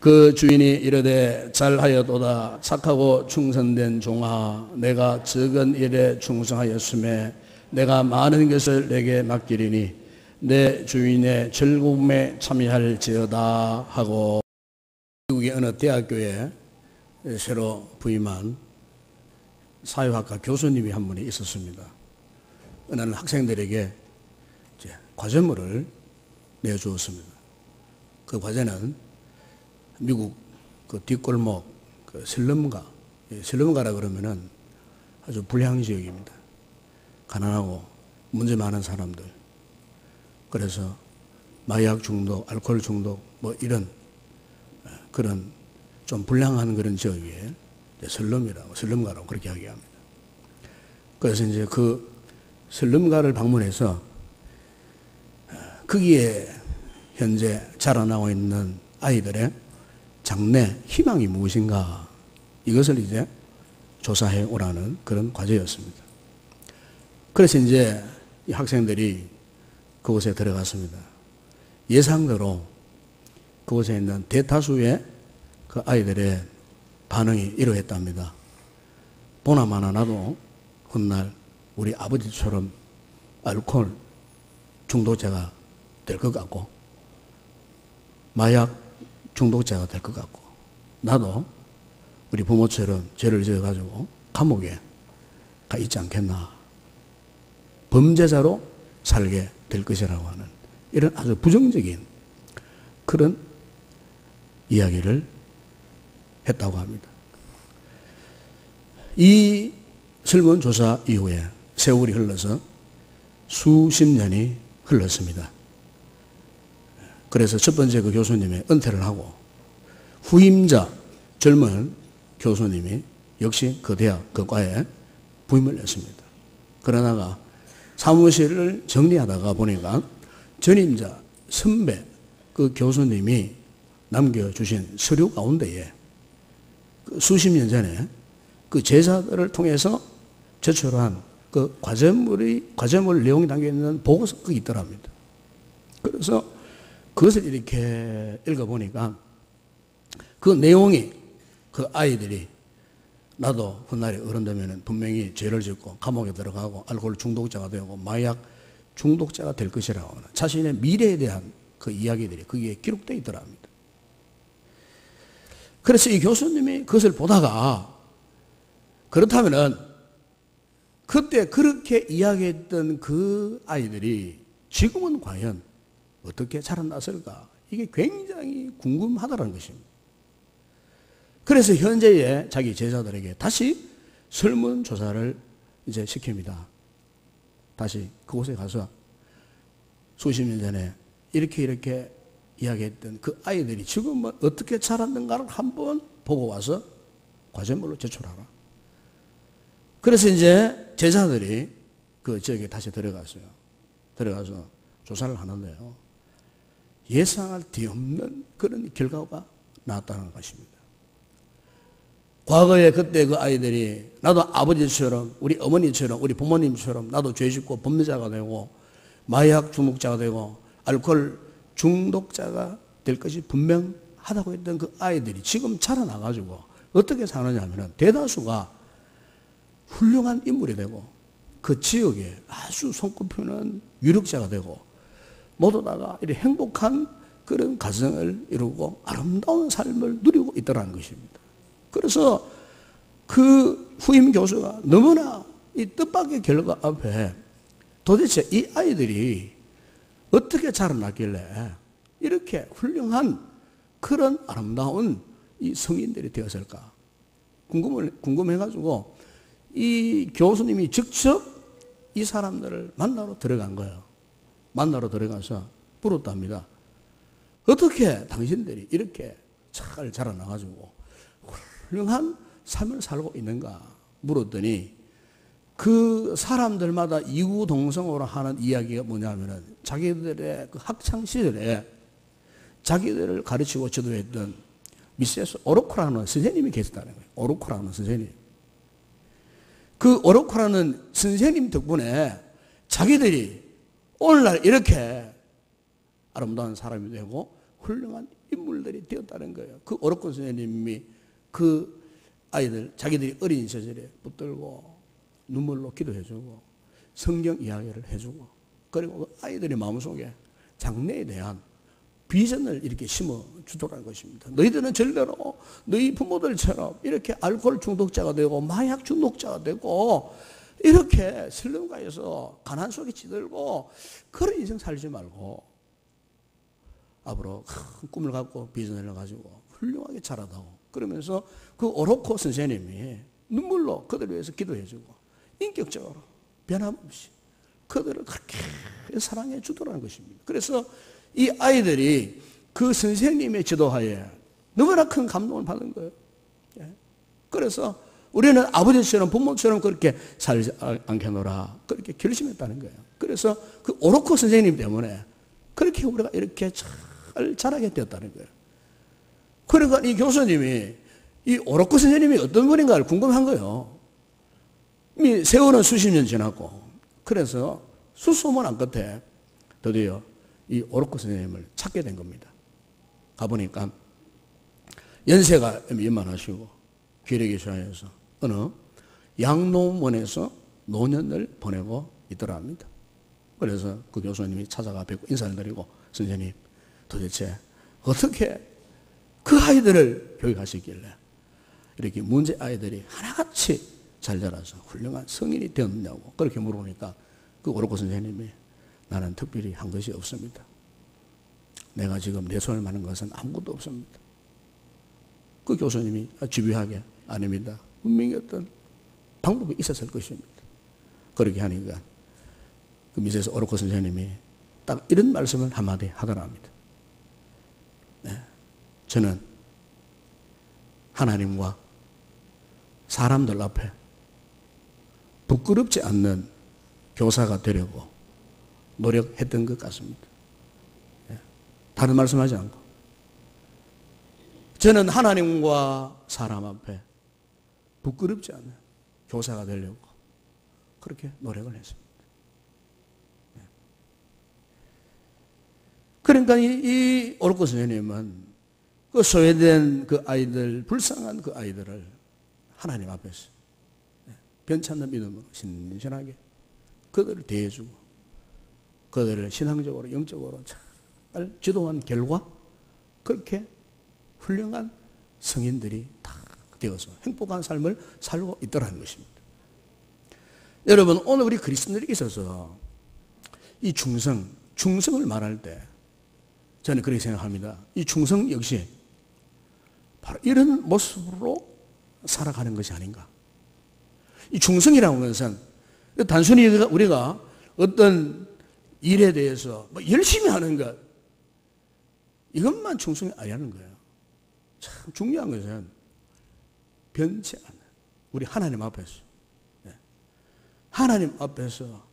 그 주인이 이르되 잘하였도다 착하고 충성된 종아 내가 적은 일에 충성하였음에 내가 많은 것을 내게 맡기리니 내 주인의 즐거움에 참여할지어다 하고 미국의 어느 대학교에 새로 부임한 사회학과 교수님이 한 분이 있었습니다. 어느 날 학생들에게 과제물을 내주었습니다. 그 과제는 미국 그 뒷골목 그 슬럼가, 슬럼가라 그러면은 아주 불량 지역입니다. 가난하고 문제 많은 사람들. 그래서 마약 중독, 알코올 중독 뭐 이런 그런 좀 불량한 그런 지역에 슬럼이라고, 슬럼가라고 그렇게 이야기합니다. 그래서 이제 그 슬럼가를 방문해서 거기에 현재 자라나고 있는 아이들의 장래 희망이 무엇인가 이것을 이제 조사해 오라는 그런 과제였습니다. 그래서 이제 이 학생들이 그곳에 들어갔습니다. 예상대로 그곳에 있는 대다수의 그 아이들의 반응이 이러했답니다. 보나마나 나도 훗날 우리 아버지처럼 알코올 중독자가 될 것 같고 마약 중독자가 될 것 같고 나도 우리 부모처럼 죄를 지어가지고 감옥에 가 있지 않겠나, 범죄자로 살게 될 것이라고 하는 이런 아주 부정적인 그런 이야기를 했다고 합니다. 이 설문조사 이후에 세월이 흘러서 수십 년이 흘렀습니다. 그래서 첫 번째 그 교수님이 은퇴를 하고 후임자 젊은 교수님이 역시 그 대학, 그 과에 부임을 했습니다. 그러다가 사무실을 정리하다가 보니까 전임자 선배 그 교수님이 남겨주신 서류 가운데에 그 수십 년 전에 그 제자들을 통해서 제출한 그 과제물 내용이 담겨있는 보고서가 있더랍니다. 그래서 그것을 이렇게 읽어보니까 그 내용이 그 아이들이 나도 훗날에 어른 되면 분명히 죄를 짓고 감옥에 들어가고 알코올 중독자가 되고 마약 중독자가 될 것이라고 하는 자신의 미래에 대한 그 이야기들이 거기에 기록되어 있더랍니다. 그래서 이 교수님이 그것을 보다가 그렇다면은 그때 그렇게 이야기했던 그 아이들이 지금은 과연 어떻게 자라났을까? 이게 굉장히 궁금하다는 것입니다. 그래서 현재의 자기 제자들에게 다시 설문조사를 이제 시킵니다. 다시 그곳에 가서 수십 년 전에 이렇게 이야기했던 그 아이들이 지금은 어떻게 자랐는가를 한번 보고 와서 과제물로 제출하라. 그래서 이제 제자들이 그 지역에 다시 들어가서 조사를 하는데요. 예상할 데 없는 그런 결과가 나왔다는 것입니다. 과거에 그때 그 아이들이 나도 아버지처럼 우리 어머니처럼 우리 부모님처럼 나도 죄 짓고 범죄자가 되고 마약 중독자가 되고 알코올 중독자가 될 것이 분명하다고 했던 그 아이들이 지금 자라나가지고 어떻게 사느냐 하면 대다수가 훌륭한 인물이 되고 그 지역에 아주 손꼽히는 유력자가 되고 모두 다가 이렇게 행복한 그런 가정을 이루고 아름다운 삶을 누리고 있다는 것입니다. 그래서 그 후임 교수가 너무나 이 뜻밖의 결과 앞에 도대체 이 아이들이 어떻게 자라났길래 이렇게 훌륭한 그런 아름다운 이 성인들이 되었을까 궁금해가지고 이 교수님이 직접 이 사람들을 만나러 들어간 거예요. 만나러 들어가서 물었답니다. 어떻게 당신들이 이렇게 잘 자라나가지고 훌륭한 삶을 살고 있는가 물었더니 그 사람들마다 이구동성으로 하는 이야기가 뭐냐면은 자기들의 그 학창시절에 자기들을 가르치고 지도했던 미세스 오로코라는 선생님이 계셨다는 거예요. 오로코라는 선생님. 그 오로코라는 선생님 덕분에 자기들이 오늘날 이렇게 아름다운 사람이 되고 훌륭한 인물들이 되었다는 거예요. 그 오로코 선생님이 그 아이들, 자기들이 어린 시절에 붙들고 눈물로 기도해주고 성경 이야기를 해주고, 그리고 그 아이들의 마음속에 장래에 대한 비전을 이렇게 심어주더라는 것입니다. 너희들은 절대로 너희 부모들처럼 이렇게 알코올 중독자가 되고 마약 중독자가 되고 이렇게 슬럼가에서 가난 속에 찌들고 그런 인생 살지 말고 앞으로 큰 꿈을 갖고 비전을 가지고 훌륭하게 자라다오. 그러면서 그 오로코 선생님이 눈물로 그들을 위해서 기도해주고 인격적으로 변함없이 그들을 그렇게 사랑해 주더라는 것입니다. 그래서 이 아이들이 그 선생님의 지도하에 너무나 큰 감동을 받은 거예요. 그래서 우리는 아버지처럼 부모처럼 그렇게 살지 않겠노라 그렇게 결심했다는 거예요. 그래서 그 오로코 선생님 때문에 그렇게 우리가 이렇게 잘 자라게 되었다는 거예요. 그러니까 이 교수님이 이 오로코 선생님이 어떤 분인가를 궁금한 거예요. 이미 세월은 수십 년 지났고, 그래서 수소문한 끝에 드디어 이 오로코 선생님을 찾게 된 겁니다. 가보니까 연세가 이만하시고 기력이 저하여서 어느 양로원에서 노년을 보내고 있더라 합니다. 그래서 그 교수님이 찾아가 뵙고 인사를 드리고, 선생님 도대체 어떻게 그 아이들을 교육하시길래 이렇게 문제 아이들이 하나같이 잘 자라서 훌륭한 성인이 되었냐고 그렇게 물어보니까 그 오로코 선생님이 나는 특별히 한 것이 없습니다. 내가 지금 내 손을 마는 것은 아무것도 없습니다. 그 교수님이 집요하게 아닙니다. 분명히 어떤 방법이 있었을 것입니다. 그렇게 하니까 그 미세스 오로코 선생님이 딱 이런 말씀을 한마디 하더라 합니다. 네. 저는 하나님과 사람들 앞에 부끄럽지 않는 교사가 되려고 노력했던 것 같습니다. 다른 말씀하지 않고 저는 하나님과 사람 앞에 부끄럽지 않는 교사가 되려고 그렇게 노력을 했습니다. 그러니까 이 오로코 선생님은 그 소외된 그 아이들, 불쌍한 그 아이들을 하나님 앞에서 변찮는 믿음으로 신신하게 그들을 대해주고 그들을 신앙적으로 영적으로 잘 지도한 결과 그렇게 훌륭한 성인들이 다 되어서 행복한 삶을 살고 있더라는 것입니다. 여러분, 오늘 우리 그리스도인들에게 있어서 이 충성을 말할 때 저는 그렇게 생각합니다. 이 충성 역시 바로 이런 모습으로 살아가는 것이 아닌가. 이 충성이라는 것은 단순히 우리가 어떤 일에 대해서 뭐 열심히 하는 것, 이것만 충성이 아니라는 거예요. 참 중요한 것은 변치 않는 우리 하나님 앞에서, 하나님 앞에서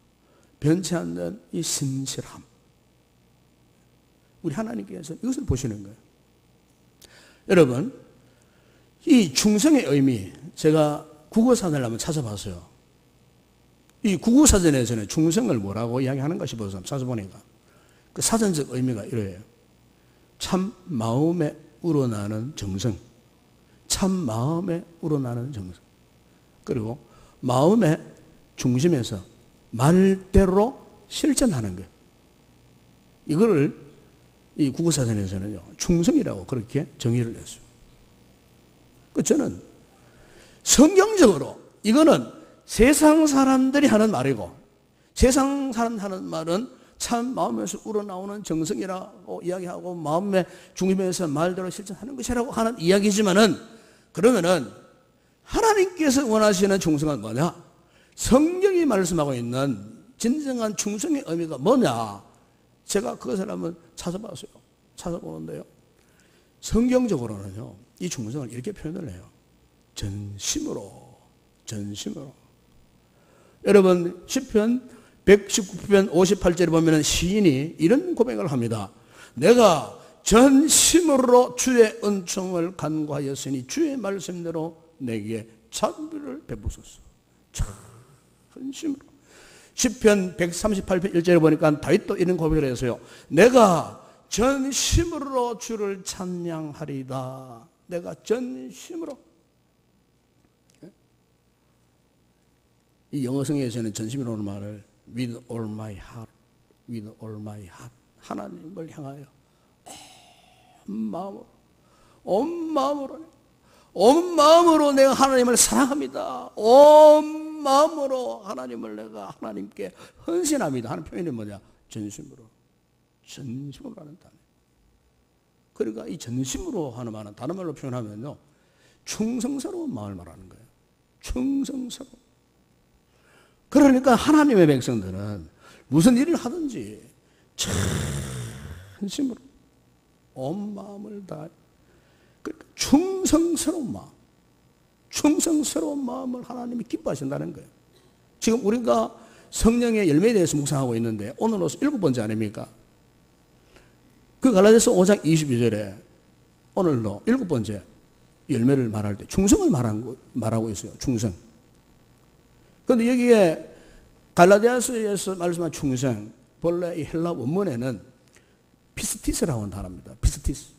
변치 않는 이 신실함, 우리 하나님께서 이것을 보시는 거예요. 여러분, 이 충성의 의미, 제가 국어사전을 한번 찾아봤어요. 이 국어사전에서는 충성을 뭐라고 이야기하는가 싶어서 찾아보니까 그 사전적 의미가 이래요. 참 마음에 우러나는 정성, 참 마음에 우러나는 정성, 그리고 마음의 중심에서 말대로 실천하는 것. 이거를 이 국어사전에서는요, 충성이라고 그렇게 정의를 했어요. 저는 성경적으로 이거는 세상 사람들이 하는 말이고, 세상 사람 하는 말은 참 마음에서 우러나오는 정성이라고 이야기하고 마음의 중심에서 말대로 실천하는 것이라고 하는 이야기지만은, 그러면은 하나님께서 원하시는 충성은 뭐냐? 성경이 말씀하고 있는 진정한 충성의 의미가 뭐냐? 제가 그것을 한번 찾아봤어요. 찾아보는데요, 성경적으로는요, 이 충성을 이렇게 표현을 해요. 전심으로. 여러분, 시편 119편 58절에 보면 시인이 이런 고백을 합니다. 내가 전심으로 주의 은총을 간구하였으니 주의 말씀대로 내게 자비를 베푸소서. 전심으로. 시편 138편 1절에 보니까 다윗도 이런 고백을 했어요. 내가 전심으로 주를 찬양하리다. 내가 전심으로. 이 영어성에서는 전심으로는 말을 with all my heart, with all my heart. 하나님을 향하여 온 마음으로 내가 하나님을 사랑합니다. 온 마음으로 하나님을 내가 하나님께 헌신합니다 하는 표현이 뭐냐? 전심으로 하는 단어. 그러니까 이 전심으로 하는 말은 다른 말로 표현하면요, 충성스러운 마음을 말하는 거예요. 충성스러운. 그러니까 하나님의 백성들은 무슨 일을 하든지 전심으로 온 마음을 다해. 그러니까 충성스러운 마음을 하나님이 기뻐하신다는 거예요. 지금 우리가 성령의 열매에 대해서 묵상하고 있는데 오늘로서 7번째 아닙니까? 그 갈라디아서 5장 22절에 오늘로 7번째 열매를 말할 때 충성을 말하고 있어요. 충성. 그런데 여기에 갈라디아서에서 말씀한 충성, 본래 이 헬라 원문에는 피스티스라고 하는 단어입니다. 피스티스.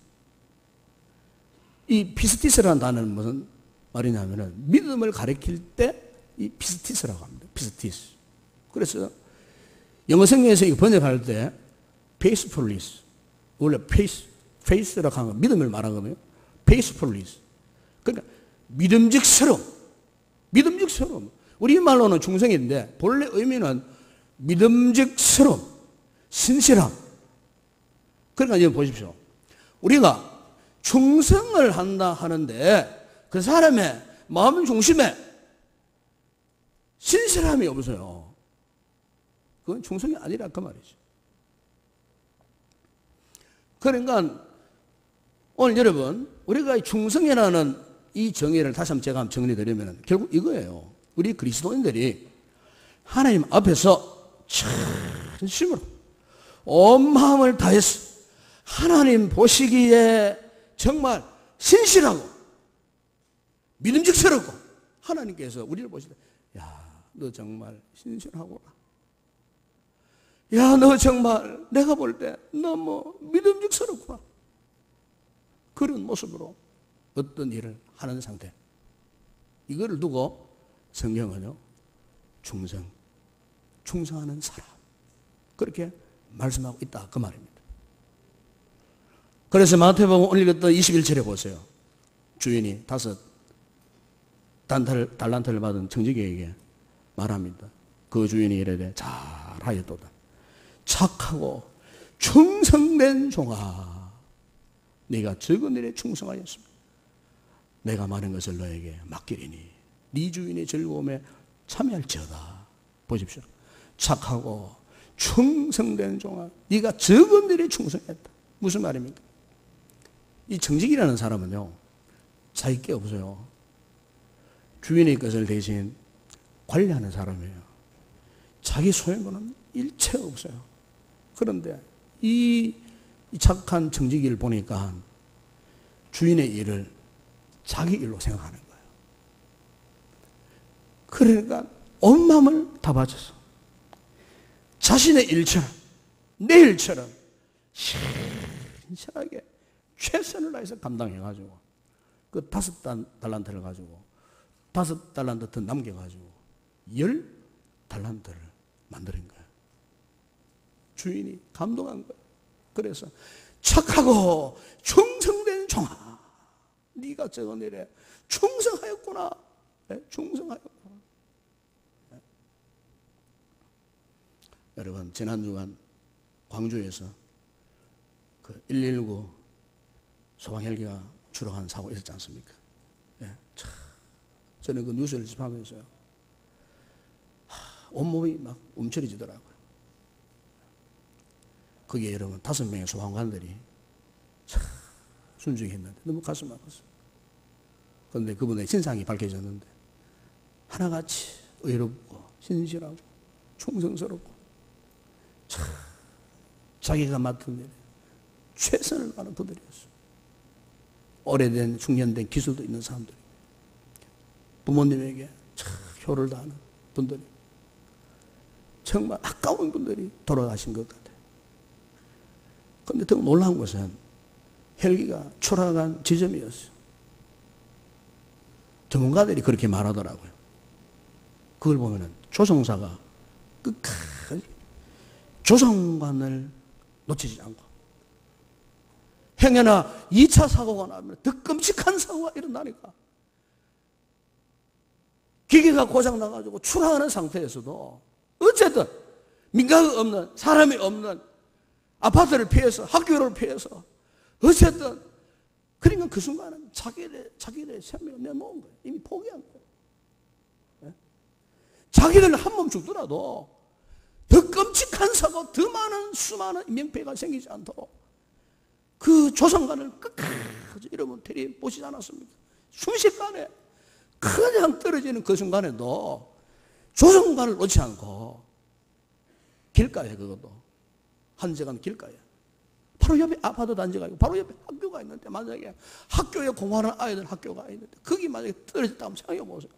이 피스티스라는 단어는 무슨 말이냐면은 믿음을 가리킬 때 이 피스티스라고 합니다. 피스티스. 그래서 영어 성경에서 이거 번역할 때 faithfulness, 원래 faith라고 하는 건 믿음을 말하거든요. faithfulness. 그러니까 믿음직스러움. 우리말로는 충성인데 본래 의미는 믿음직스러움, 신실함. 그러니까 지금 보십시오. 우리가 충성을 한다 하는데 그 사람의 마음 중심에 신실함이 없어요. 그건 충성이 아니라 그 말이죠. 그러니까 오늘 여러분, 우리가 충성이라는 이 정의를 다시 한번 제가 정리드리면 결국 이거예요. 우리 그리스도인들이 하나님 앞에서 진심으로 온 마음을 다해서 하나님 보시기에 정말 신실하고 믿음직스럽고 하나님께서 우리를 보시되, 야, 너 정말 신실하구나. 야, 너 정말 내가 볼 때 너무 믿음직스럽구나. 그런 모습으로 어떤 일을 하는 상태. 이거를 두고 성경은요, 충성하는 사람. 그렇게 말씀하고 있다. 그 말입니다. 그래서 마태복음 오늘 읽었던 21절에 보세요. 주인이 5 달란트를 받은 청지기에게 말합니다. 그 주인이 이르되 잘하였도다. 착하고 충성된 종아, 네가 적은 일에 충성하였습니다. 내가 많은 것을 너에게 맡기리니 네 주인의 즐거움에 참여할지어다. 보십시오. 착하고 충성된 종아, 네가 적은 일에 충성했다. 무슨 말입니까? 이 청직이라는 사람은요, 자기 게 없어요. 주인의 것을 대신 관리하는 사람이에요. 자기 소유물은 일체 없어요. 그런데 이 착한 청지기를 보니까 주인의 일을 자기 일로 생각하는 거예요. 그러니까 온 마음을 다 바쳐서 자신의 일처럼, 내 일처럼 신실하게 최선을 다해서 감당해가지고 그 5 달란트를 가지고 5 달란트 더 남겨가지고 10 달란트를 만드는 거예요. 주인이 감동한 거예요. 그래서 착하고 충성된 종아, 네가 적은 일에 충성하였구나. 네? 충성하였구나. 네? 여러분, 지난 주간 광주에서 그 119 소방헬기가 추락한 사고 있었지 않습니까? 네. 저는 그 뉴스를 접하면서요, 온몸이 막 움츠러지더라고요. 거기에 여러분 5명의 소방관들이 참 순종했는데 너무 가슴 아팠어요. 그런데 그분의 신상이 밝혀졌는데 하나같이 의롭고 신실하고 충성스럽고 참 자기가 맡은 일에 최선을 다하는 분들이었어요. 오래된 숙련된 기술도 있는 사람들, 부모님에게 참 효를 다하는 분들이, 정말 아까운 분들이 돌아가신 것 같아요. 근데 더 놀라운 것은 헬기가 추락한 지점이었어요. 전문가들이 그렇게 말하더라고요. 그걸 보면은 조종사가 끝까지 조종관을 놓치지 않고, 행여나 2차 사고가 나면 더 끔찍한 사고가 일어나니까 기계가 고장나가지고 추락하는 상태에서도 어쨌든 민가가 없는, 사람이 없는 아파트를 피해서, 학교를 피해서 어쨌든, 그러니까 그 순간은 자기들의 생명을 내놓은 거예요. 이미 포기한 거예요. 네? 자기들 한 몸 죽더라도 더 끔찍한 사고, 더 많은 수많은 인명피해가 생기지 않도록 그 조상관을 끝까지 여러분 들여보시지 않았습니까? 순식간에 그냥 떨어지는 그 순간에도 조상관을 놓지 않고 길가에, 그것도 한적한 길가에 바로 옆에 아파트 단지가 있고 바로 옆에 학교가 있는데, 만약에 학교에 공부하는 아이들 학교가 있는데 거기 만약에 떨어졌다면 생각해 보세요.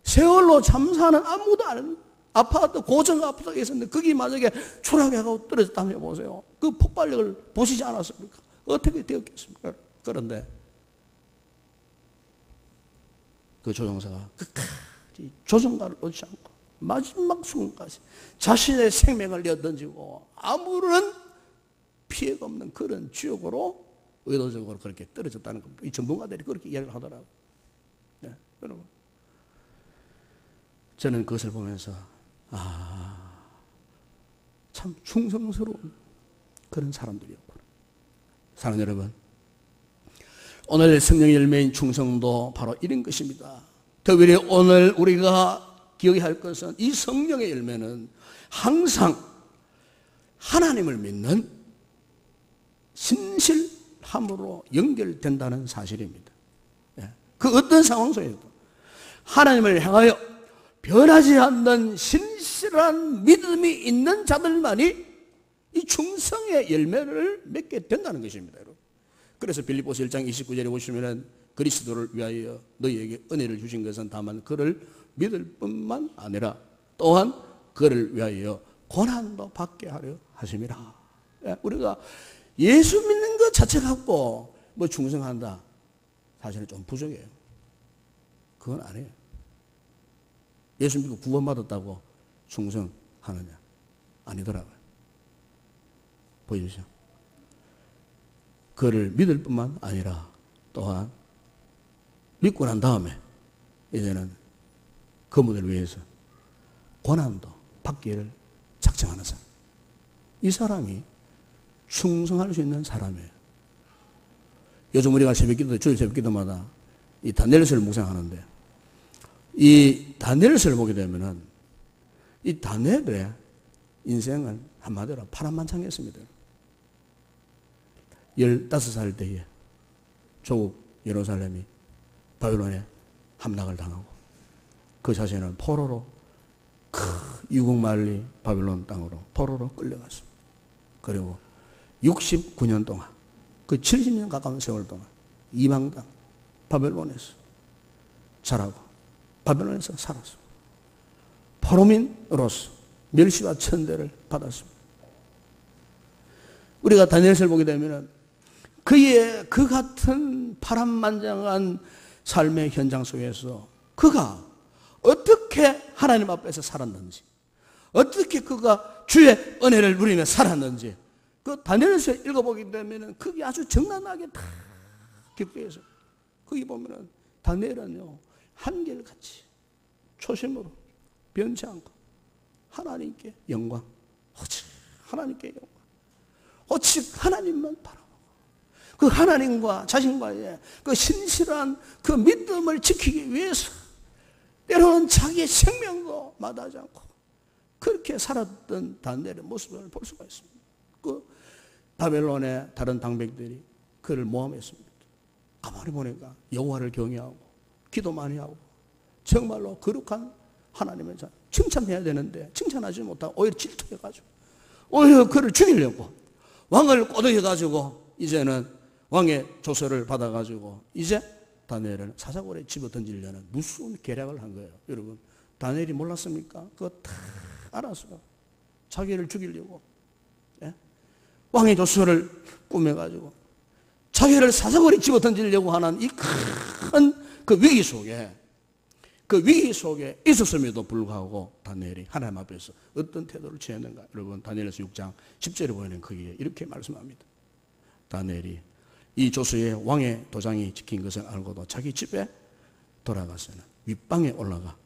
세월로 참사는 아무도 안 아파트, 고정 아파트가 있었는데 거기 만약에 추락해가지고 떨어졌다면 보세요. 그 폭발력을 보시지 않았습니까? 어떻게 되었겠습니까? 그런데 그 조종사가 끝까지 조종관을 놓지 않고 마지막 순간까지 자신의 생명을 내어던지고 아무런 피해가 없는 그런 지역으로 의도적으로 그렇게 떨어졌다는 겁니다. 이 전문가들이 그렇게 이야기를 하더라고요. 네, 여러분. 저는 그것을 보면서 참 충성스러운 그런 사람들이었구나. 사랑하는 여러분, 오늘 성령의 열매인 충성도 바로 이런 것입니다. 특별히 오늘 우리가 기억해야 할 것은 이 성령의 열매는 항상 하나님을 믿는 신실함으로 연결된다는 사실입니다. 그 어떤 상황 속에도 하나님을 향하여 변하지 않는 신실한 믿음이 있는 자들만이 이 충성의 열매를 맺게 된다는 것입니다, 여러분. 그래서 빌립보서 1장 29절에 보시면 그리스도를 위하여 너희에게 은혜를 주신 것은 다만 그를 믿을 뿐만 아니라 또한 그를 위하여 고난도 받게 하려 하심이라. 우리가 예수 믿는 것 자체 갖고 뭐 충성한다, 사실은 좀 부족해요. 그건 아니에요. 예수 믿고 구원받았다고 충성하느냐? 아니더라고요. 보여주시죠. 그를 믿을 뿐만 아니라 또한 믿고 난 다음에 이제는 그분을 위해서 고난도 받기를 작정하는 사람. 이 사람이 충성할 수 있는 사람이에요. 요즘 우리가 새벽기도, 주일 새벽기도마다 이 다니엘서를 묵상하는데, 이 다니엘서를 보게 되면은 이 다니엘의 인생은 한마디로 파란만장했습니다. 15살 때에 조국 예루살렘이 바벨론에 함락을 당하고 그 자신은 포로로 유국만리 바벨론 땅으로 포로로 끌려갔습니다. 그리고 69년 동안, 그 70년 가까운 세월 동안 이방 땅 바벨론에서 자라고 바벨론에서 살았습니다. 포로민으로서 멸시와 천대를 받았습니다. 우리가 다니엘서를 보게 되면 그의 그 같은 파란만장한 삶의 현장 속에서 그가 어떻게 하나님 앞에서 살았는지, 어떻게 그가 주의 은혜를 누리며 살았는지, 그 다니엘서 읽어보게 되면 그게 아주 정난하게 다 기록되어 있어요. 거기 보면 다니엘은요, 한결같이 초심으로 변치 않고 하나님께 영광, 오직 하나님께 영광, 오직 하나님만 바라보고 그 하나님과 자신과의 그 신실한 그 믿음을 지키기 위해서 때로는 자기의 생명도 마다하지 않고 그렇게 살았던 다니엘의 모습을 볼 수가 있습니다. 그 바벨론의 다른 당백들이 그를 모함했습니다. 가만히 보니까 여호와를 경외하고 기도 많이 하고 정말로 거룩한 하나님의 자, 칭찬해야 되는데 칭찬하지 못하고 오히려 질투해가지고 오히려 그를 죽이려고 왕을 꼬드겨가지고 이제는 왕의 조서를 받아가지고 이제 다니엘을 사자굴에 집어 던지려는 무서운 계략을 한 거예요. 여러분, 다니엘이 몰랐습니까? 그거 다 알았어요. 자기를 죽이려고. 예? 왕의 조서를 꾸며가지고 자기를 사사거리 집어던지려고 하는 이 큰 그 위기 속에 있었음에도 불구하고 다니엘이 하나님 앞에서 어떤 태도를 취했는가? 여러분, 다니엘서 6장 10절에 보면 거기에 이렇게 말씀합니다. 다니엘이 이 조서에 왕의 도장이 찍힌 것을 알고도 자기 집에 돌아가서는 윗방에 올라가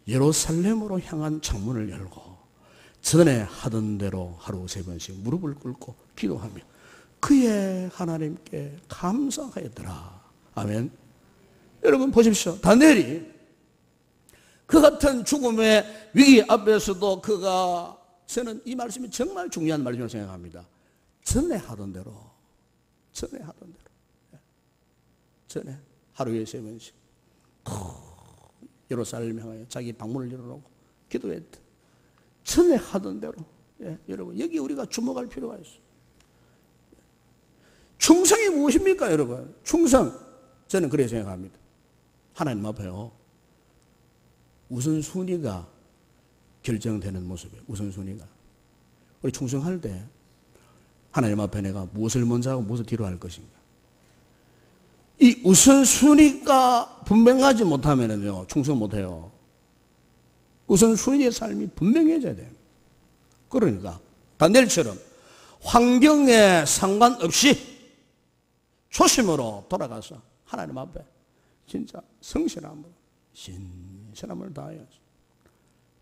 예루살렘으로 향한 창문을 열고 전에 하던 대로 하루 3번씩 무릎을 꿇고 기도하며 그의 하나님께 감사하였더라. 아멘. 여러분 보십시오. 다니엘이 그 같은 죽음의 위기 앞에서도 저는 이 말씀이 정말 중요한 말이라고 생각합니다. 전에 하던 대로 전에 하루에 3번씩 예루살렘 향하여 자기 방문을 열어놓고 기도했다. 전에 하던 대로. 여러분, 여기 우리가 주목할 필요가 있어요. 충성이 무엇입니까, 여러분? 충성. 저는 그렇게 생각합니다. 하나님 앞에요, 우선순위가 결정되는 모습이에요. 우선순위가. 우리 충성할 때 하나님 앞에 내가 무엇을 먼저 하고 무엇을 뒤로 할 것인가. 이 우선순위가 분명하지 못하면요, 충성 못해요. 우선순위의 삶이 분명해져야 돼요. 그러니까 다니엘처럼 환경에 상관없이 초심으로 돌아가서 하나님 앞에 진짜 신실함을 다해야죠.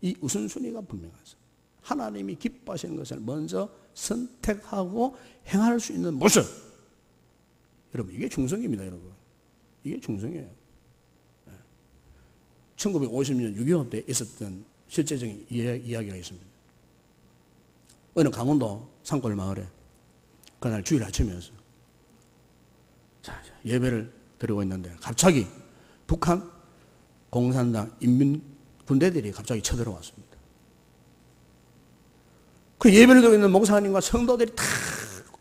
이 우선순위가 분명하죠. 하나님이 기뻐하시는 것을 먼저 선택하고 행할 수 있는 모습. 여러분, 이게 충성입니다, 여러분. 이게 충성이에요. 1950년 6.25 때 있었던 실제적인 이야기가 있습니다. 어느 강원도 산골 마을에 그날 주일 아침이었어요. 예배를 드리고 있는데 갑자기 북한 공산당 인민 군대들이 갑자기 쳐들어왔습니다. 그 예배를 드리고 있는 목사님과 성도들이 다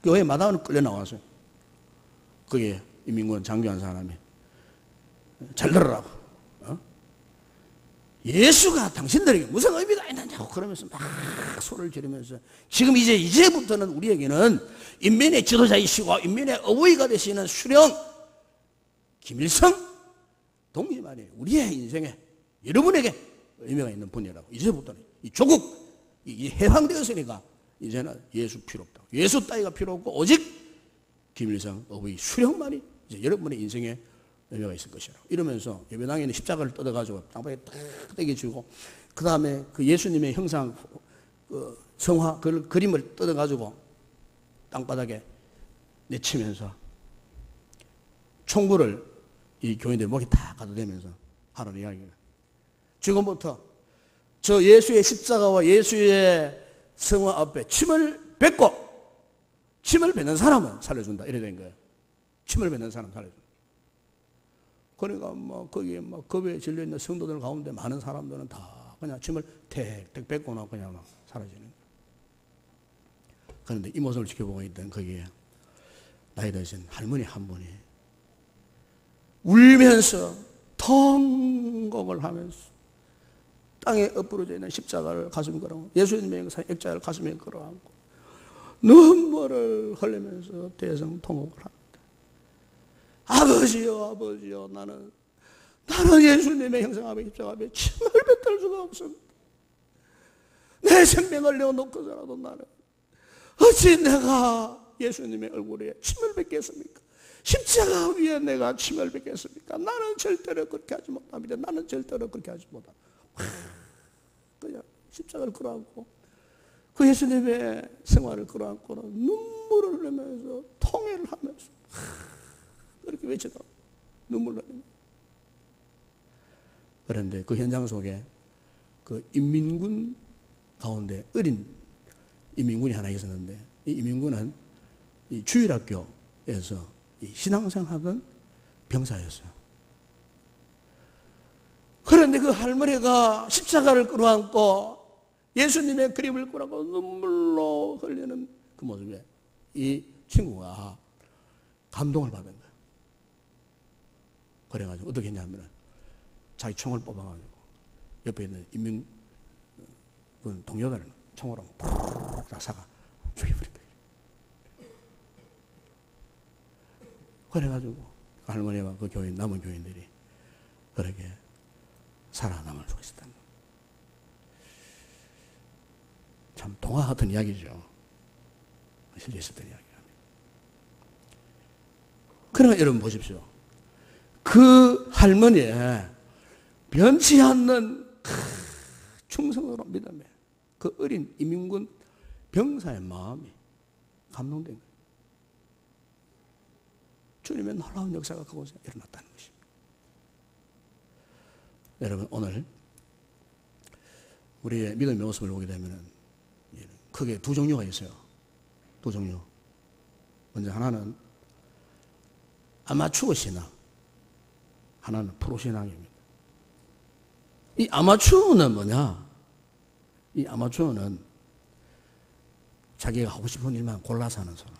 교회 마당으로 끌려 나왔어요. 그게 인민군 장교한 사람이 잘 들으라고, 예수가 당신들에게 무슨 의미가 있느냐고 그러면서 막 소리를 지르면서 지금 이제부터는 우리에게는 인민의 지도자이시고 인민의 어부이가 되시는 수령 김일성 동지만이 우리의 인생에 여러분에게 의미가 있는 분이라고. 이제부터는 이 조국 해방되었으니까 이제는 예수 필요 없다. 예수 따위가 필요 없고 오직 김일성 어부이 수령만이 이제 여러분의 인생에 의미가 있을 것이라고. 이러면서 예배당에 있는 십자가를 뜯어가지고 땅바닥에 딱 떼겨주고 그 다음에 그 예수님의 형상 성화 그 그림을 뜯어가지고 땅바닥에 내치면서 총구를 이 교인들 목에 다 가져대면서 하는 이야기예요. 지금부터 저 예수의 십자가와 예수의 성화 앞에 침을 뱉는 사람은 살려준다. 이래 된 거예요. 침을 뱉는 사람 살려준다. 그러니까 거기에 겁에 질려있는 성도들 가운데 많은 사람들은 다 그냥 침을 택택 뱉고 나고 그냥 막 사라지는 거예요. 그런데 이 모습을 지켜보고 있던 거기에 나이 드신 할머니 한 분이 울면서 통곡을 하면서 땅에 엎부러져 있는 십자가를 가슴에 걸어안고 예수님의 액자를 가슴에 걸어안고 눈물을 흘리면서 대성통곡을 합니다. 아버지요, 나는 예수님의 형상 앞에 십자가 앞에 침을 뱉을 수가 없습니다. 내 생명을 내어놓고서라도 나는 어찌 내가 예수님의 얼굴에 침을 뱉겠습니까? 십자가 위에 내가 침을 뱉겠습니까? 나는 절대로 그렇게 하지 못합니다. 그냥 십자가를 끌어안고 그 예수님의 생활을 끌어안고는 눈물을 흘리면서 통회를 하면서 그렇게 외치다 눈물을 흘립니다. 그런데 그 현장 속에 그 인민군 가운데 어린 인민군이 하나 있었는데 이 인민군은 이 주일학교에서 이 신앙생활하던 병사였어요. 그런데 그 할머니가 십자가를 끌어안고 예수님의 그림을 끌어안고 눈물로 흘리는 그 모습에 이 친구가 감동을 받은 거예요. 그래가지고 어떻게 했냐면 자기 총을 뽑아가지고 옆에 있는 인민군 동료들을 총으로 푹 다 쏴가 죽여버린 거예요. 그래가지고 할머니와 그 교인, 남은 교인들이 그렇게 살아남을 수 있었다는 거예요. 참 동화 같은 이야기죠. 실제 있었던 이야기입니다. 그러니까 여러분 보십시오. 그 할머니의 변치 않는 충성으로 믿음에 그 어린 이민군 병사의 마음이 감동된 거예요. 주님의 놀라운 역사가 그곳에 일어났다는 것입니다. 여러분 오늘 우리의 믿음의 모습을 보게 되면 크게 두 종류가 있어요. 두 종류. 먼저 하나는 아마추어 신앙, 하나는 프로 신앙입니다. 이 아마추어는 뭐냐? 이 아마추어는 자기가 하고 싶은 일만 골라서 하는 사람.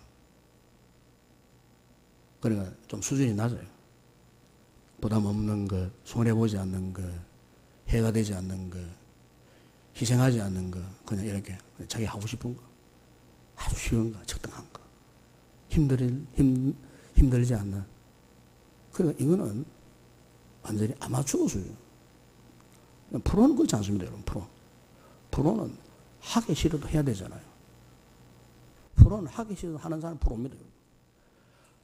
그러니까 좀 수준이 낮아요. 부담 없는 거, 손해보지 않는 거, 해가 되지 않는 거, 희생하지 않는 거, 그냥 이렇게 자기 하고 싶은 거, 아주 쉬운 거, 적당한 거, 힘들지 않는. 그러니까 이거는 완전히 아마추어 수준. 프로는 그렇지 않습니다, 여러분. 프로는 하기 싫어도 해야 되잖아요. 프로는 하기 싫어도 하는 사람 프로입니다.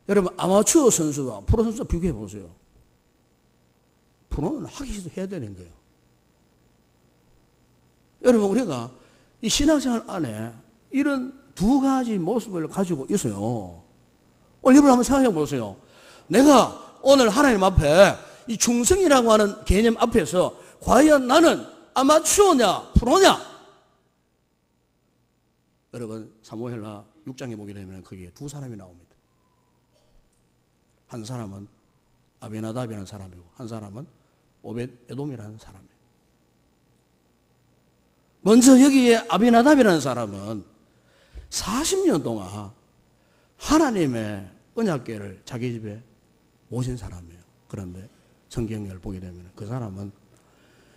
여러분 아마추어 선수와 프로 선수 비교해 보세요. 프로는 하기 싫어도 해야 되는 거예요. 여러분 우리가 이 신앙생활 안에 이런 두 가지 모습을 가지고 있어요. 오늘 여러분 한번 생각해 보세요. 내가 오늘 하나님 앞에 이 충성이라고 하는 개념 앞에서 과연 나는 아마추어냐 프로냐? 여러분 사무엘하 6장에 보게 되면 거기에 두 사람이 나옵니다. 한 사람은 아비나답이라는 사람이고 한 사람은 오벳에돔이라는 사람이에요. 먼저 여기에 아비나답이라는 사람은 40년 동안 하나님의 언약궤를 자기 집에 모신 사람이에요. 그런데 성경을 보게 되면 그 사람은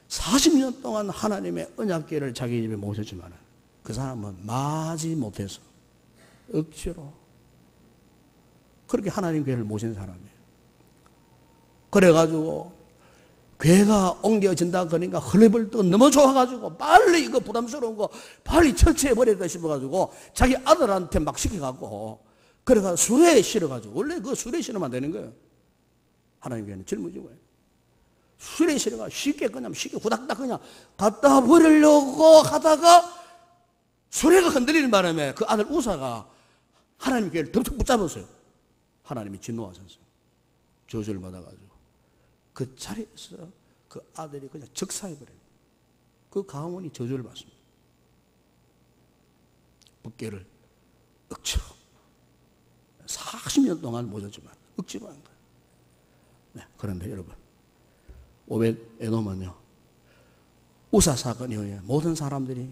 40년 동안 하나님의 언약궤를 자기 집에 모셨지만 그 사람은 마지 못해서 억지로 그렇게 하나님 궤를 모신 사람이에요. 그래가지고 궤가 옮겨진다 그러니까 헐레벌떡 너무 좋아가지고 빨리 이거 부담스러운 거 빨리 처치해버리다 싶어가지고 자기 아들한테 막 시켜갖고 그래가 수레에 실어가지고 원래 그 수레에 실으면 안 되는 거예요. 하나님 궤는 짊어지고 수레에 실어가 쉽게 그냥 쉽게 후닥닥 그냥 갖다 버리려고 하다가 수레가 흔들리는 바람에 그 아들 우사가 하나님 궤를 덥석 붙잡았어요. 하나님이 진노하셨어요. 저주를 받아가지고 그 자리에서 그 아들이 그냥 적사해버려요. 그 가문이 저주를 받습니다. 법궤를 억지로 40년 동안 모셨지만 억지로 한 거예요. 네, 그런데 여러분 오벳에돔은요 우사 사건 이후에 모든 사람들이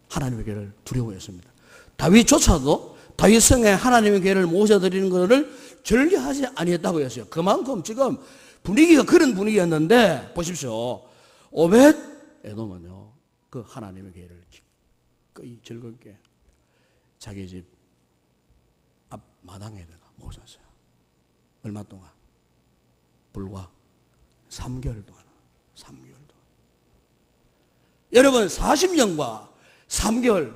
하나님의 궤를 두려워했습니다. 다윗조차도 다윗 성에 하나님의 궤를 모셔드리는 것을 절개하지 아니했다고 했어요. 그만큼 지금 분위기가 그런 분위기였는데 보십시오. 오벳에돔은요 그 하나님의 궤를 기꺼이 즐겁게 자기 집 앞마당에다가 모셨어요. 얼마 동안? 불과 3개월 동안. 3개월 동안. 여러분 40년과 3개월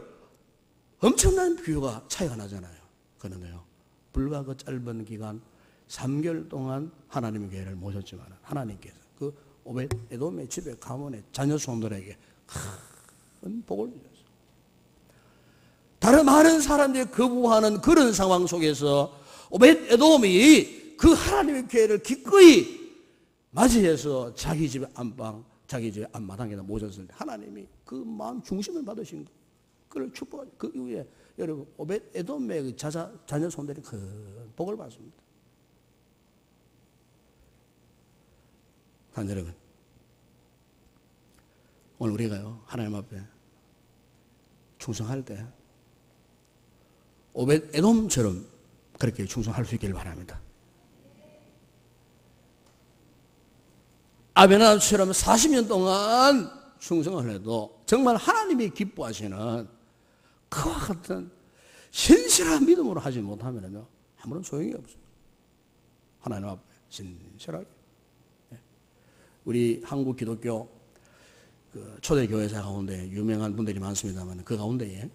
엄청난 비교가 차이가 나잖아요. 그런데요 불과 그 짧은 기간 3개월 동안 하나님의 궤를 모셨지만 하나님께서 그 오벳에돔의 집에 가문의 자녀 손들에게 큰 복을 주셨어요. 다른 많은 사람들이 거부하는 그런 상황 속에서 오벳에돔이 그 하나님의 궤를 기꺼이 맞이해서 자기 집의 안방, 자기 집의 앞마당에다 모셨을 때 하나님이 그 마음 중심을 받으신 거. 그걸 축복하죠. 그 이후에 여러분 오벳에돔의 그 자녀 손들이 큰 복을 받습니다. 한 여러분 오늘 우리가요 하나님 앞에 충성할 때 오벳에돔처럼 그렇게 충성할 수 있기를 바랍니다. 아비나답처럼 40년 동안 충성을 해도 정말 하나님이 기뻐하시는 그와 같은 신실한 믿음으로 하지 못하면요 아무런 소용이 없어요. 하나님 앞에 신실하게. 우리 한국 기독교 그 초대교회사 가운데 유명한 분들이 많습니다만 그 가운데에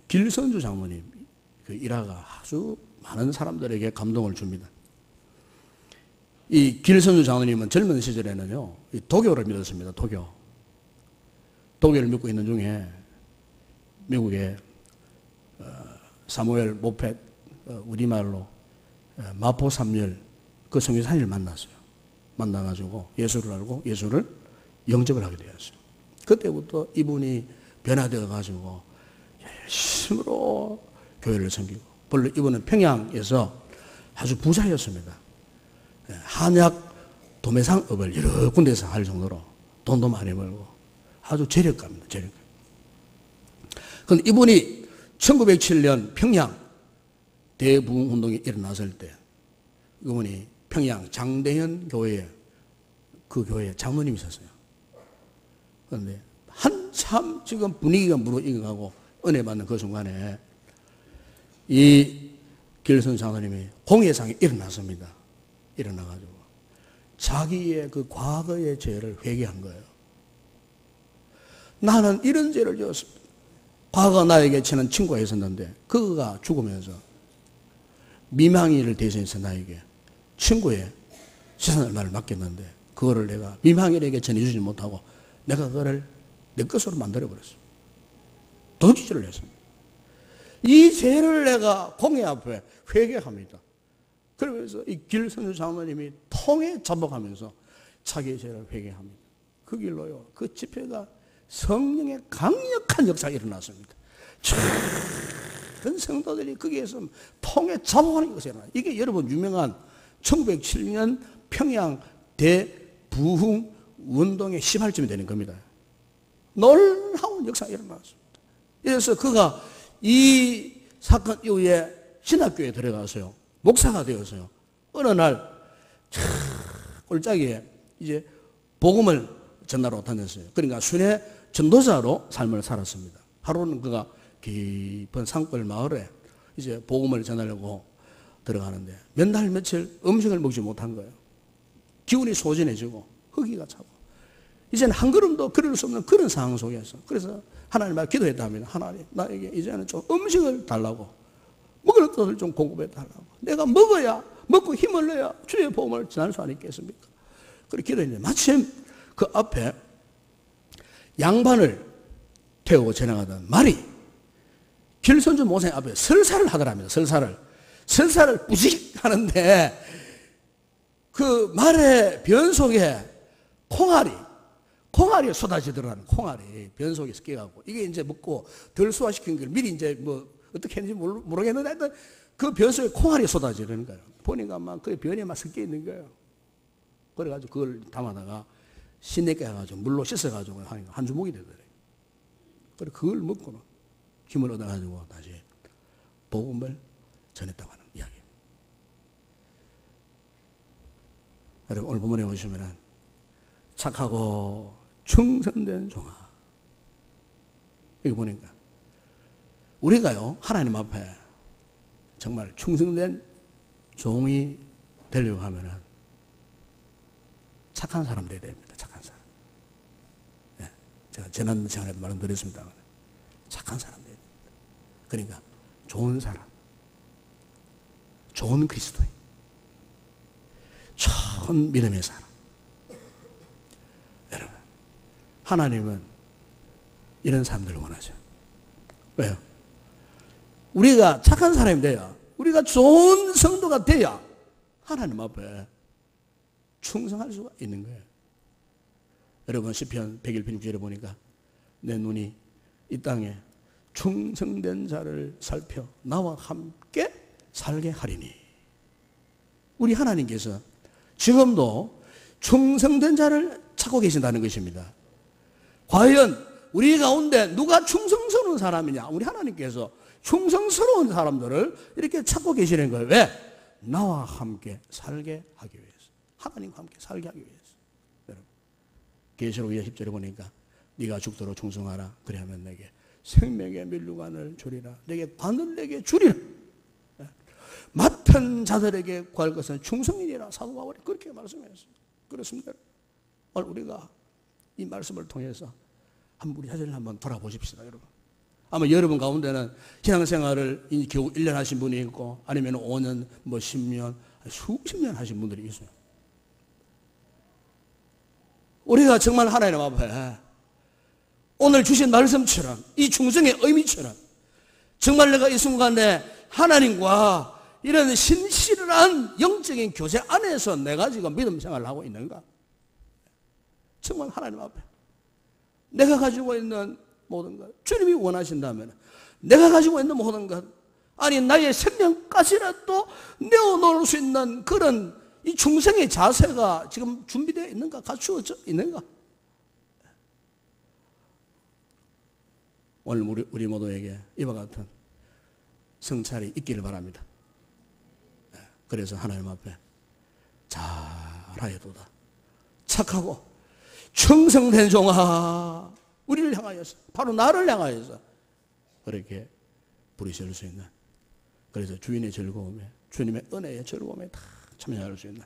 길선주 장로님 그 일화가 아주 많은 사람들에게 감동을 줍니다. 이 길선주 장로님은 젊은 시절에는요, 도교를 믿었습니다. 도교를 믿고 있는 중에 미국의 사무엘 모펫, 우리말로 마포삼열 그 선교사님을 만났어요. 만나가지고 예수를 알고 예수를 영접을 하게 되었어요. 그때부터 이분이 변화되어 가지고 열심으로 교회를 섬기고, 본래 이분은 평양에서 아주 부자였습니다. 한약 도매상업을 여러 군데서 할 정도로 돈도 많이 벌고 아주 재력가입니다. 재력가. 그런데 이분이 1907년 평양 대부흥운동이 일어났을 때 이분이 평양 장대현 교회에 그 교회에 장로님이 있었어요. 그런데 한참 지금 분위기가 무르익어가고 은혜 받는 그 순간에 이 길선 장로님이 공회상이 일어났습니다. 일어나가지고 자기의 그 과거의 죄를 회개한 거예요. 나는 이런 죄를 지었습니다. 과거 나에게 친한 친구가 있었는데 그가 죽으면서 미망이를 대신해서 나에게 친구의 재산을 나를 맡겼는데 그거를 내가 미망이에게 전해주지 못하고 내가 그거를 내 것으로 만들어버렸어. 도둑질을 했습니다. 이 죄를 내가 공회 앞에 회개합니다. 그러면서 이 길선주 장로님이 통에 잡아가면서 자기의 죄를 회개합니다. 그 길로요, 그 집회가 성령의 강력한 역사가 일어났습니다. 큰 성도들이 거기에서 통에 잡아가는 것이 일어나요. 이게 여러분 유명한 1907년 평양 대부흥 운동의 시발점이 되는 겁니다. 놀라운 역사가 일어났습니다. 그래서 그가 이 사건 이후에 신학교에 들어가서요, 목사가 되었어요. 어느 날 꼴짝이에 이제 복음을 전하러 다녔어요. 그러니까 순회 전도자로 삶을 살았습니다. 하루는 그가 깊은 산골 마을에 이제 복음을 전하려고 들어가는데 몇 날 며칠 음식을 먹지 못한 거예요. 기운이 소진해지고 허기가 차고 이제는 한 걸음도 걸을 수 없는 그런 상황 속에서, 그래서 하나님 앞에 기도했다 합니다. 하나님, 나에게 이제는 좀 음식을 달라고, 먹을 것을 좀 공급해 달라고. 내가 먹어야, 먹고 힘을 내야 주의 복음을 전할 수 아니겠습니까? 그렇게 기도했는데 마침 그 앞에 양반을 태우고 지나가던 말이 길선주 모생 앞에 설사를 하더랍니다. 설사를 뿌직 하는데 그 말의 변 속에 콩알이 쏟아지더라는, 콩알이 변 속에 섞여가고 이게 이제 먹고 덜 소화시킨 걸 미리 이제 뭐 어떻게 했는지 모르겠는데 하여튼 그 변 속에 콩알이 쏟아지는 거예요. 보니까 막 그 변이 막 섞여 있는 거예요. 그래가지고 그걸 담아다가 시내게 해가지고 물로 씻어가지고 한 주먹이 되더래요. 그래 그걸 먹고는 힘을 얻어가지고 다시 복음을 전했다고 하는 이야기입니다. 여러분 오늘 본문에 보시면은 착하고 충성된 종아, 이거 보니까 우리가요 하나님 앞에 정말 충성된 종이 되려고 하면은 착한 사람 되어야 됩니다. 착한 사람. 네, 제가 지난 시간에도 말씀드렸습니다. 착한 사람 되어야 됩니다. 그러니까 좋은 사람, 좋은 그리스도인, 좋은 믿음의 사람. 여러분, 하나님은 이런 사람들을 원하죠. 왜요? 우리가 착한 사람이 돼야, 우리가 좋은 성도가 돼야 하나님 앞에 충성할 수가 있는 거예요. 여러분 시편 101편 6절에 보니까 내 눈이 이 땅에 충성된 자를 살펴 나와 함께 살게 하리니. 우리 하나님께서 지금도 충성된 자를 찾고 계신다는 것입니다. 과연 우리 가운데 누가 충성스러운 사람이냐? 우리 하나님께서 충성스러운 사람들을 이렇게 찾고 계시는 거예요. 왜? 나와 함께 살게 하기 위해서. 하나님과 함께 살게 하기 위해서. 여러분, 계시록 2장 10절에 보니까 네가 죽도록 충성하라. 그리하면 내게 생명의 면류관을 주리라. 내게 관을 내게 주리라. 마태 같은 자들에게 구할 것은 충성이니라. 사도 바울이 그렇게 말씀했어요. 그렇습니다. 오늘 우리가 이 말씀을 통해서 우리 자신을 한번 돌아보십시다, 여러분. 아마 여러분 가운데는 신앙생활을 겨우 1년 하신 분이 있고, 아니면 5년, 10년, 수십 년 하신 분들이 있어요. 우리가 정말 하나님 앞에 오늘 주신 말씀처럼, 이 충성의 의미처럼, 정말 내가 이 순간에 하나님과 이런 신실한 영적인 교제 안에서 내가 지금 믿음 생활을 하고 있는가? 정말 하나님 앞에 내가 가지고 있는 모든 것, 주님이 원하신다면 내가 가지고 있는 모든 것, 아니 나의 생명까지라도 내어놓을 수 있는 그런 이 충성의 자세가 지금 준비되어 있는가? 갖추어져 있는가? 오늘 우리 모두에게 이와 같은 성찰이 있기를 바랍니다. 그래서 하나님 앞에 잘하여도다, 착하고 충성된 종아, 우리를 향하여서, 바로 나를 향하여서 그렇게 부르실 수 있는, 그래서 주인의 즐거움에, 주님의 은혜의 즐거움에 다 참여할 수 있는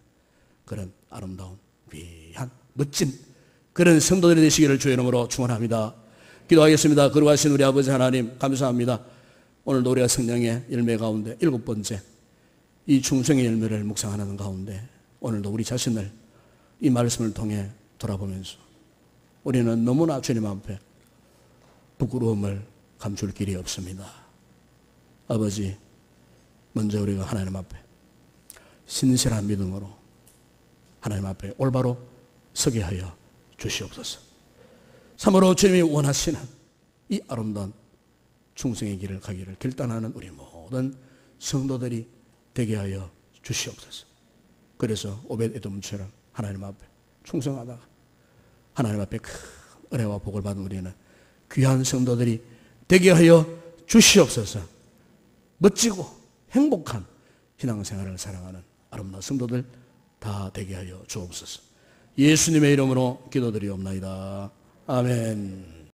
그런 아름다운 귀한 멋진 그런 성도들이 되시기를 주의 이름으로 축원합니다. 기도하겠습니다. 거룩하신 우리 아버지 하나님, 감사합니다. 오늘도 우리가 성령의 열매 가운데 7번째 이 충성의 열매를 묵상하는 가운데 오늘도 우리 자신을 이 말씀을 통해 돌아보면서 우리는 너무나 주님 앞에 부끄러움을 감출 길이 없습니다. 아버지, 먼저 우리가 하나님 앞에 신실한 믿음으로 하나님 앞에 올바로 서게 하여 주시옵소서. 참으로 주님이 원하시는 이 아름다운 충성의 길을 가기를 결단하는 우리 모든 성도들이 되게 하여 주시옵소서. 그래서 오벳에돔처럼 하나님 앞에 충성하다가 하나님 앞에 큰 은혜와 복을 받은 우리는 귀한 성도들이 되게 하여 주시옵소서. 멋지고 행복한 신앙생활을 사랑하는 아름다운 성도들 다 되게 하여 주옵소서. 예수님의 이름으로 기도드리옵나이다. 아멘.